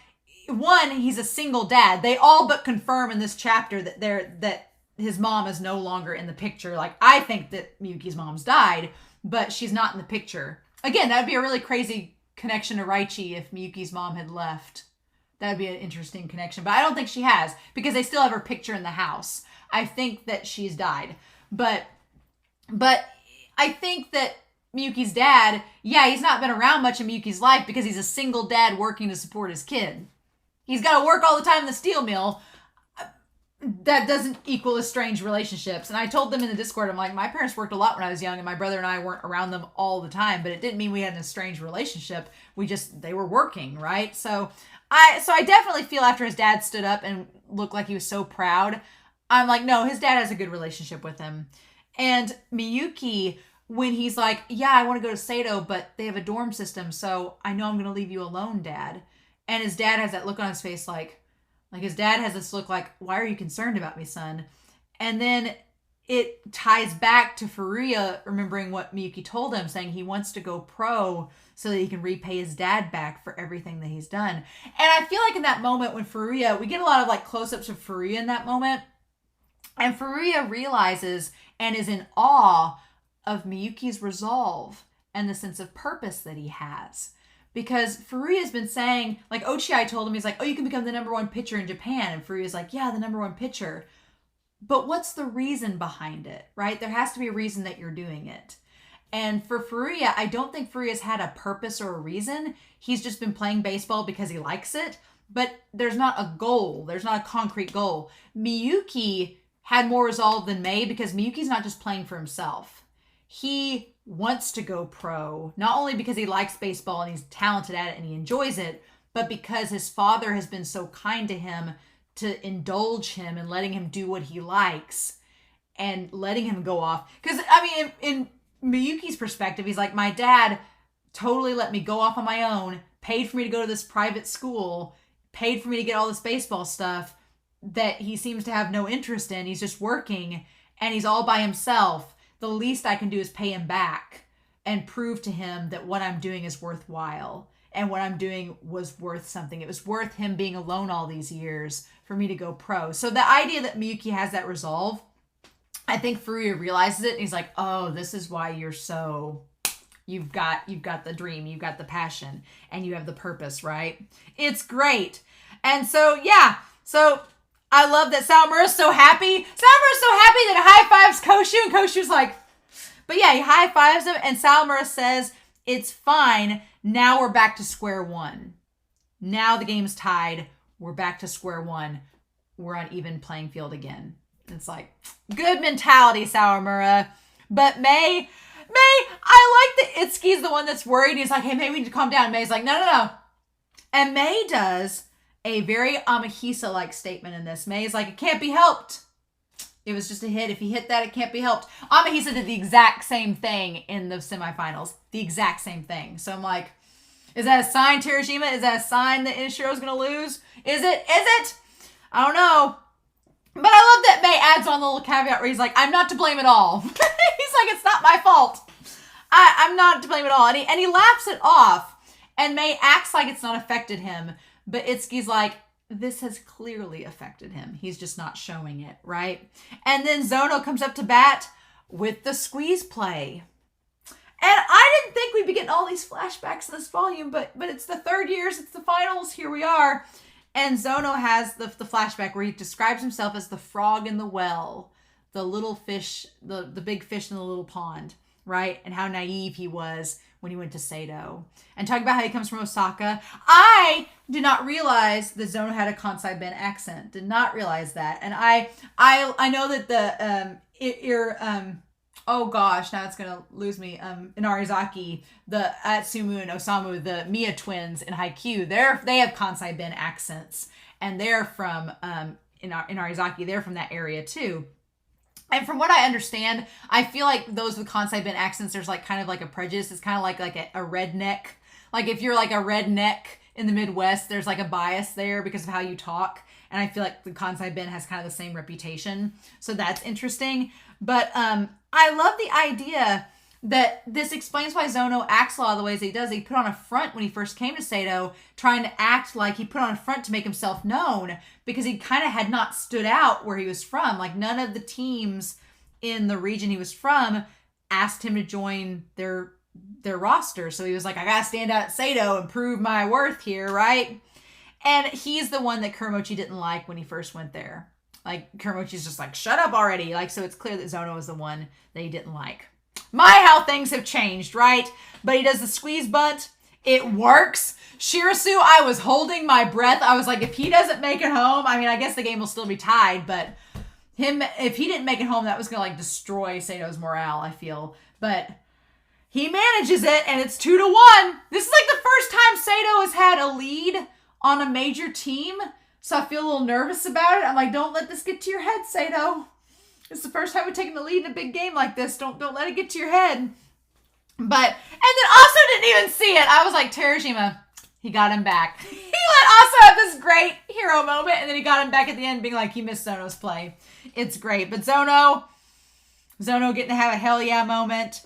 one, he's a single dad. They all but confirm in this chapter that his mom is no longer in the picture. Like, I think that Miyuki's mom's died, but she's not in the picture. Again, that would be a really crazy connection to Raichi if Miyuki's mom had left. That would be an interesting connection. But I don't think she has, because they still have her picture in the house. I think that she's died. But I think that Miyuki's dad, yeah, he's not been around much in Miyuki's life because he's a single dad working to support his kid. He's got to work all the time in the steel mill. That doesn't equal estranged relationships. And I told them in the Discord, I'm like, my parents worked a lot when I was young, and my brother and I weren't around them all the time, but it didn't mean we had an estranged relationship. They were working, right? So I definitely feel after his dad stood up and looked like he was so proud, I'm like, no, his dad has a good relationship with him. And Miyuki, when he's like, yeah, I want to go to Seidou, but they have a dorm system, so I know I'm going to leave you alone, Dad. And his dad has that look on his face like his dad has this look like, why are you concerned about me, son? And then it ties back to Furuya remembering what Miyuki told him, saying he wants to go pro so that he can repay his dad back for everything that he's done. And I feel like in that moment when Furuya, we get a lot of like close-ups of Furuya in that moment. And Furuya realizes and is in awe of Miyuki's resolve and the sense of purpose that he has. Because Furuya's been saying, like Ochiai told him, he's like, oh, you can become the number one pitcher in Japan. And Furuya's like, yeah, the number one pitcher. But what's the reason behind it, right? There has to be a reason that you're doing it. And for Furuya, I don't think Furuya's had a purpose or a reason. He's just been playing baseball because he likes it. But there's not a goal. There's not a concrete goal. Miyuki had more resolve than Mei because Miyuki's not just playing for himself. He wants to go pro, not only because he likes baseball and he's talented at it and he enjoys it, but because his father has been so kind to him to indulge him and letting him do what he likes and letting him go off. Because, I mean, in Miyuki's perspective, he's like, my dad totally let me go off on my own, paid for me to go to this private school, paid for me to get all this baseball stuff that he seems to have no interest in. He's just working and he's all by himself. The least I can do is pay him back and prove to him that what I'm doing is worthwhile and what I'm doing was worth something. It was worth him being alone all these years for me to go pro. So the idea that Miyuki has that resolve, I think Furuya realizes it and he's like, oh, this is why you've got the dream, you've got the passion, and you have the purpose, right? It's great. And so, yeah, so I love that Sawamura's so happy. Sawamura's so happy that he high-fives Koshu, and Koshu's like, but yeah, he high-fives him, and Sawamura says, it's fine, now we're back to square one. Now the game's tied, we're back to square one. We're on even playing field again. It's like, good mentality, Sawamura. But Mei, I like that Itsuki's the one that's worried. He's like, hey, Mei, we need to calm down. Mei's like, no. And Mei does a very Amahisa-like statement in this. Mei is like, it can't be helped. It was just a hit. If he hit that, it can't be helped. Amahisa did the exact same thing in the semifinals. The exact same thing. So I'm like, is that a sign, Terajima? Is that a sign that Inishiro's going to lose? Is it? I don't know. But I love that Mei adds on the little caveat where he's like, I'm not to blame at all. He's like, it's not my fault. I'm not to blame at all. And he laughs it off. And Mei acts like it's not affected him. But Itsuki's like, this has clearly affected him. He's just not showing it, right? And then Zono comes up to bat with the squeeze play. And I didn't think we'd be getting all these flashbacks in this volume, but it's the third years, it's the finals, here we are. And Zono has the flashback where he describes himself as the frog in the well, the little fish, the big fish in the little pond, right? And how naive he was when he went to Seidou, and talking about how he comes from Osaka. I did not realize that Zono had a Kansai Ben accent. Did not realize that. And I know that the oh gosh, now it's gonna lose me. Inarizaki, the Atsumu and Osamu, the Miya twins in Haikyuu, they have Kansai Ben accents, and they're from Inarizaki. They're from that area too. And from what I understand, I feel like those with Kansai Ben accents, there's like kind of like a prejudice. It's kind of like a redneck. Like if you're like a redneck in the Midwest, there's like a bias there because of how you talk. And I feel like the Kansai Ben has kind of the same reputation. So that's interesting. But I love the idea that this explains why Zono acts a lot of the ways he does. He put on a front when he first came to Seidou, trying to act like he put on a front to make himself known because he kind of had not stood out where he was from. Like none of the teams in the region he was from asked him to join their roster. So he was like, I gotta stand out at Seidou and prove my worth here, right? And he's the one that Kuramochi didn't like when he first went there. Like Kuramochi's just like, shut up already. Like, so it's clear that Zono was the one that he didn't like. How things have changed, right? But he does the squeeze bunt. It works. Shirasu, I was holding my breath. I was like, if he doesn't make it home, I mean, I guess the game will still be tied, but if he didn't make it home, that was going to like destroy Seidou's morale, I feel. But he manages it, and it's 2-1. This is like the first time Seidou has had a lead on a major team, so I feel a little nervous about it. I'm like, don't let this get to your head, Seidou. It's the first time we've taken the lead in a big game like this. Don't let it get to your head. And then Asou didn't even see it. I was like, Terajima, he got him back. He let Asou have this great hero moment, and then he got him back at the end being like, he missed Zono's play. It's great. But Zono getting to have a hell yeah moment.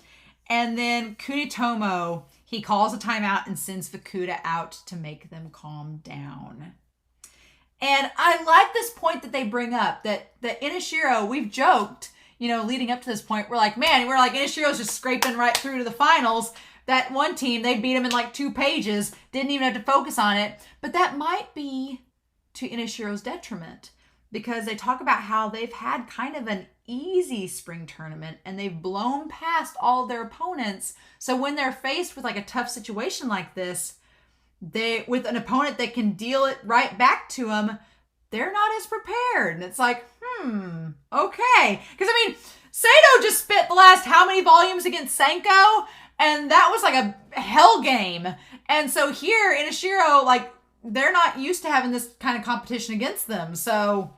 And then Kunitomo, he calls a timeout and sends Fukuda out to make them calm down. And I like this point that they bring up, that Inashiro, we've joked, leading up to this point, we're like, Inashiro's just scraping right through to the finals. That one team, they beat him in like 2 pages, didn't even have to focus on it. But that might be to Inashiro's detriment, because they talk about how they've had kind of an easy spring tournament and they've blown past all their opponents. So when they're faced with like a tough situation like this, with an opponent that can deal it right back to them, they're not as prepared. And it's like, okay. Because, I mean, Seidou just spit the last how many volumes against Senko? And that was like a hell game. And so here, Inashiro, like, they're not used to having this kind of competition against them. So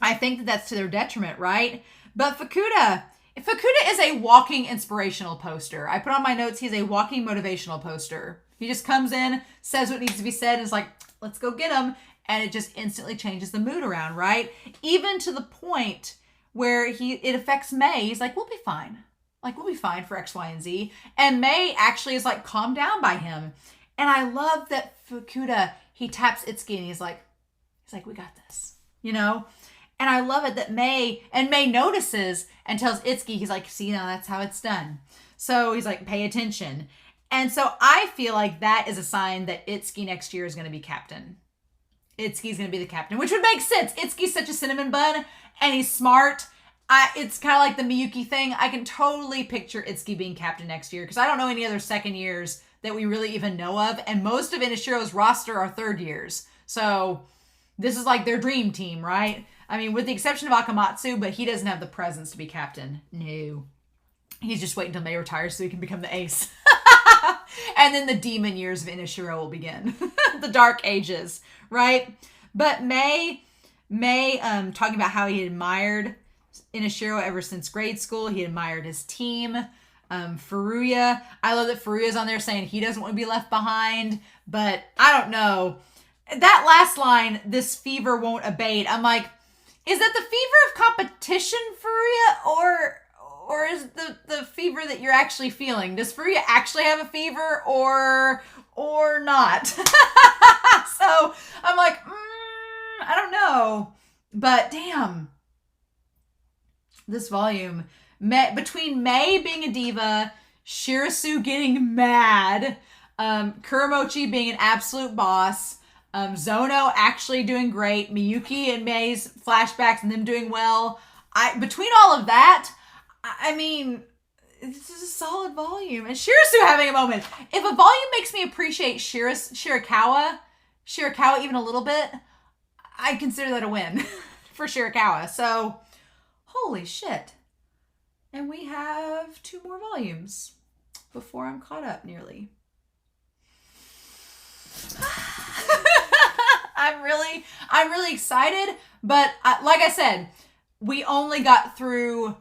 I think that's to their detriment, right? But Fukuda is a walking inspirational poster. I put on my notes, he's a walking motivational poster. He just comes in, says what needs to be said, and is like, let's go get him. And it just instantly changes the mood around, right? Even to the point where it affects Mei. He's like, we'll be fine. Like, we'll be fine for X, Y, and Z. And Mei actually is like calmed down by him. And I love that Fukuda, he taps Itsuki and he's like, we got this, And I love it that Mei notices and tells Itsuki, he's like, see, now that's how it's done. So he's like, pay attention. And so I feel like that is a sign that Itsuki next year is going to be captain. Itsuki's going to be the captain, which would make sense. Itsuki's such a cinnamon bun, and he's smart. It's kind of like the Miyuki thing. I can totally picture Itsuki being captain next year, because I don't know any other second years that we really even know of, and most of Inashiro's roster are third years. So this is like their dream team, right? I mean, with the exception of Akamatsu, but he doesn't have the presence to be captain. No. He's just waiting until Mei retires so he can become the ace. And then the demon years of Inashiro will begin. The dark ages, right? But Mei, talking about how he admired Inashiro ever since grade school. He admired his team. Furuya, I love that Furuya's on there saying he doesn't want to be left behind. But I don't know. That last line, this fever won't abate. I'm like, is that the fever of competition, Furuya? Or is the fever that you're actually feeling? Does Furuya actually have a fever or not? So I'm like, I don't know. But damn, this volume, between Mei being a diva, Shirasu getting mad, Kuramochi being an absolute boss, Zono actually doing great, Miyuki and Mei's flashbacks and them doing well. Between all of that, I mean, This is a solid volume. And Shirasu having a moment. If a volume makes me appreciate Shirakawa even a little bit, I consider that a win for Shirakawa. So, holy shit. And we have 2 more volumes before I'm caught up nearly. I'm really excited, but like I said, we only got through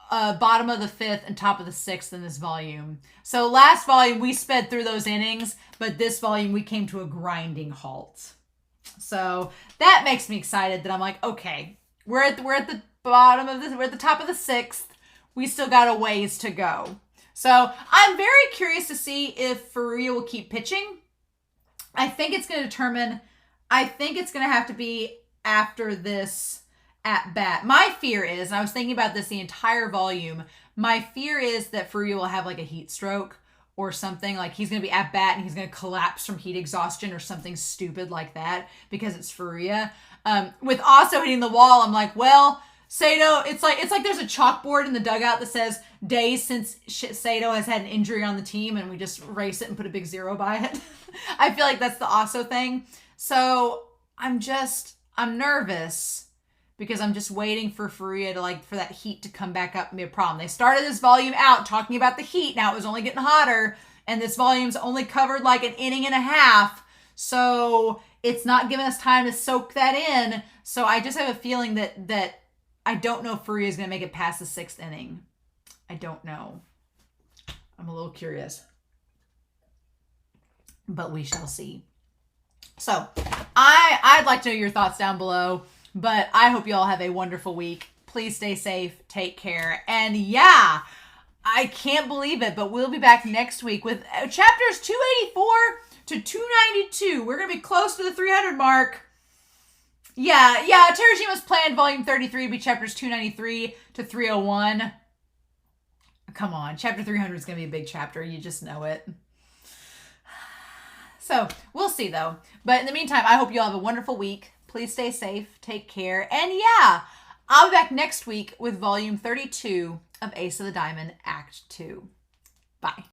bottom of the 5th and top of the 6th in this volume. So last volume we sped through those innings, but this volume we came to a grinding halt. So that makes me excited that I'm like, okay, we're at the bottom of this, we're at the top of the 6th. We still got a ways to go. So I'm very curious to see if Furuya will keep pitching. I think it's going to have to be after this at bat. My fear is, and I was thinking about this the entire volume, my fear is that Furuya will have like a heat stroke or something. Like he's going to be at bat and he's going to collapse from heat exhaustion or something stupid like that because it's Furuya. With Asou hitting the wall, I'm like, well, Seidou, it's like there's a chalkboard in the dugout that says days since Seidou has had an injury on the team and we just erase it and put a big 0 by it. I feel like that's the Asou thing. So I'm nervous because I'm just waiting for Furuya to for that heat to come back up and be a problem. They started this volume out talking about the heat. Now it was only getting hotter and this volume's only covered like an inning and a half. So it's not giving us time to soak that in. So I just have a feeling that I don't know if Furuya is going to make it past the 6th inning. I don't know. I'm a little curious. But we shall see. So I'd like to know your thoughts down below. But I hope you all have a wonderful week. Please stay safe. Take care. And yeah, I can't believe it, but we'll be back next week with chapters 284 to 292. We're going to be close to the 300 mark. Yeah, Terashima's planned volume 33 be chapters 293 to 301. Come on, chapter 300 is going to be a big chapter. You just know it. So, we'll see though. But in the meantime, I hope you all have a wonderful week. Please stay safe, take care, and yeah, I'll be back next week with volume 32 of Ace of the Diamond Act 2. Bye.